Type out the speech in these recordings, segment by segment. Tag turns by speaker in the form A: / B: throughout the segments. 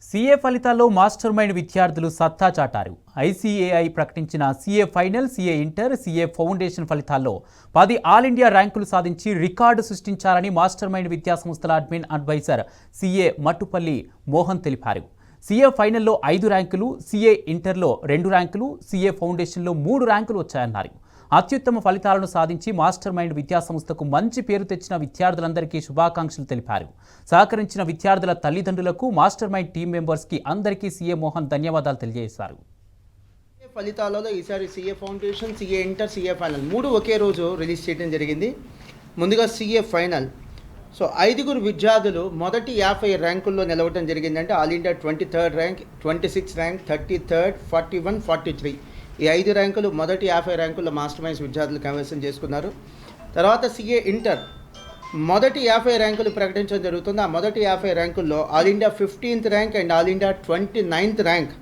A: CA ఫలితాల్లో master mind విద్యార్థులు సత్తా చాటారు. ఐసీఏఐ ప్రకటించిన CA final, CA inter, CA foundation ఫలితాల్లో 10 ఆల్ ఇండియా ర్యాంకులు సాధించి రికార్డు సృష్టించారని మాస్టర్ మైండ్ విద్యాసంస్థల admin adviser CA Mattupalli Mohan తెలిపారు. సీఏ ఫైనల్లో 5 ర్యాంకులు, సీఏ ఇంటర్లో 2 ర్యాంకులు, సీఏ ఫౌండేషన్లో 3 ర్యాంకులు వచ్చాయన్నారు. అత్యుత్తమ ఫలితాలను సాధించి మాస్టర్ మైండ్ విద్యాసంస్థకు మంచి పేరు తెచ్చిన విద్యార్థులందరికీ శుభాకాంక్షలు తెలిపారు. సహకరించిన విద్యార్థుల తల్లిదండ్రులకు, మాస్టర్ మైండ్ టీం మెంబర్స్కి అందరికీ సీఏ మోహన్ ధన్యవాదాలు తెలియజేశారు.
B: ఫలితాలలో ఈసారి CA foundation, CA inter, CA final 3 ఒకే రోజు రిలీజ్ చేయడం జరిగింది. ముందుగా సీఏ ఫైనల్. సో 5 విద్యార్థులు మొదటి 50 ర్యాంకుల్లో నిలవడం జరిగిందంటే all India 23rd rank, 26th rank, 33rd, 41, 43 ఈ 5 ర్యాంకులు మొదటి 50 ర్యాంకుల్లో మాస్టర్ మైండ్స్ విద్యార్థులు కైవసం చేసుకున్నారు. తర్వాత సీఏ ఇంటర్ మొదటి 50 ర్యాంకులు ప్రకటించడం జరుగుతుంది. ఆ మొదటి 50 ర్యాంకుల్లో all India 15th rank and all India 29th rank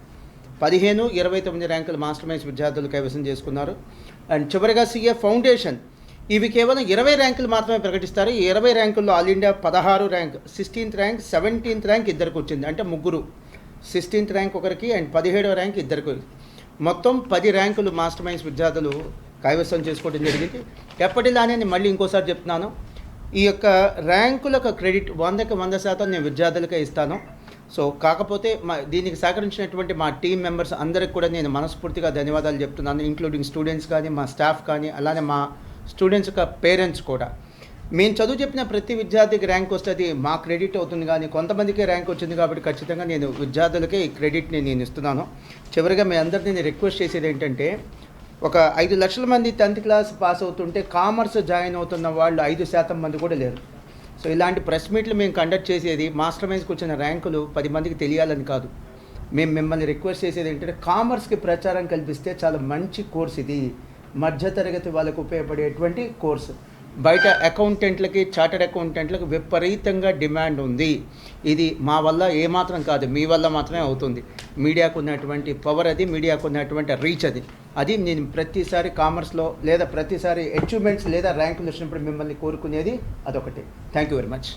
B: 15, 29 ర్యాంకులు మాస్టర్ మైండ్స్ విద్యార్థులు కైవసం చేసుకున్నారు. అండ్ చివరిగా సీఏ ఫౌండేషన్ ఇవి కేవలం 20 ర్యాంకులు మాత్రమే ప్రకటిస్తారు. ఈ 20 ర్యాంకుల్లో all India 16 rank, 16th rank, 17th rank ఇద్దరికి వచ్చింది. అంటే ముగ్గురు, 16th ర్యాంక్ ఒకరికి అండ్ 17వ ర్యాంక్ ఇద్దరికి. మొత్తం 10 ర్యాంకులు మాస్టర్ మైండ్స్ విద్యార్థులు కైవసం చేసుకోవడం జరిగింది. ఎప్పటిలానే నేను మళ్ళీ ఇంకోసారి చెప్తున్నాను, ఈ యొక్క ర్యాంకులకు క్రెడిట్ 100కి 100% నేను విద్యార్థులకే ఇస్తాను. సో కాకపోతే దీనికి సహకరించినటువంటి మా టీం మెంబర్స్ అందరికి కూడా నేను మనస్ఫూర్తిగా ధన్యవాదాలు చెప్తున్నాను. ఇంక్లూడింగ్ స్టూడెంట్స్ కానీ, మా స్టాఫ్ కానీ, అలానే మా స్టూడెంట్స్ యొక్క పేరెంట్స్ కూడా. మేము చదువు చెప్పిన ప్రతి విద్యార్థికి ర్యాంక్ వస్తే అది మా క్రెడిట్ అవుతుంది, కానీ కొంతమందికే ర్యాంక్ వచ్చింది కాబట్టి ఖచ్చితంగా నేను విద్యార్థులకే ఈ క్రెడిట్ని నేను ఇస్తున్నాను. చివరిగా మీ అందరినీ నేను రిక్వెస్ట్ చేసేది ఏంటంటే, ఒక 5 లక్షల మంది 10th క్లాస్ పాస్ అవుతుంటే కామర్స్ జాయిన్ అవుతున్న వాళ్ళు 5% మంది కూడా లేరు. సో ఇలాంటి ప్రెస్ మీట్లు మేము కండక్ట్ చేసేది మాస్టర్ మైండ్స్కి వచ్చిన ర్యాంకులు 10 మందికి తెలియాలని కాదు. మేము మిమ్మల్ని రిక్వెస్ట్ చేసేది ఏంటంటే, కామర్స్కి ప్రచారం కల్పిస్తే చాలా మంచి కోర్స్ ఇది, మధ్యతరగతి వాళ్ళకు ఉపయోగపడేటువంటి కోర్సు. బయట అకౌంటెంట్లకి, చార్టెడ్ అకౌంటెంట్లకు విపరీతంగా డిమాండ్ ఉంది. ఇది మా వల్ల ఏమాత్రం కాదు, మీ వల్ల మాత్రమే అవుతుంది. మీడియాకు ఉన్నటువంటి పవర్ అది, మీడియాకు ఉన్నటువంటి రీచ్ అది నేను ప్రతిసారి కామర్స్లో లేదా ప్రతిసారి అచీవ్మెంట్స్ లేదా ర్యాంకులు వచ్చినప్పుడు మిమ్మల్ని కోరుకునేది అదొకటి. Thank you very much.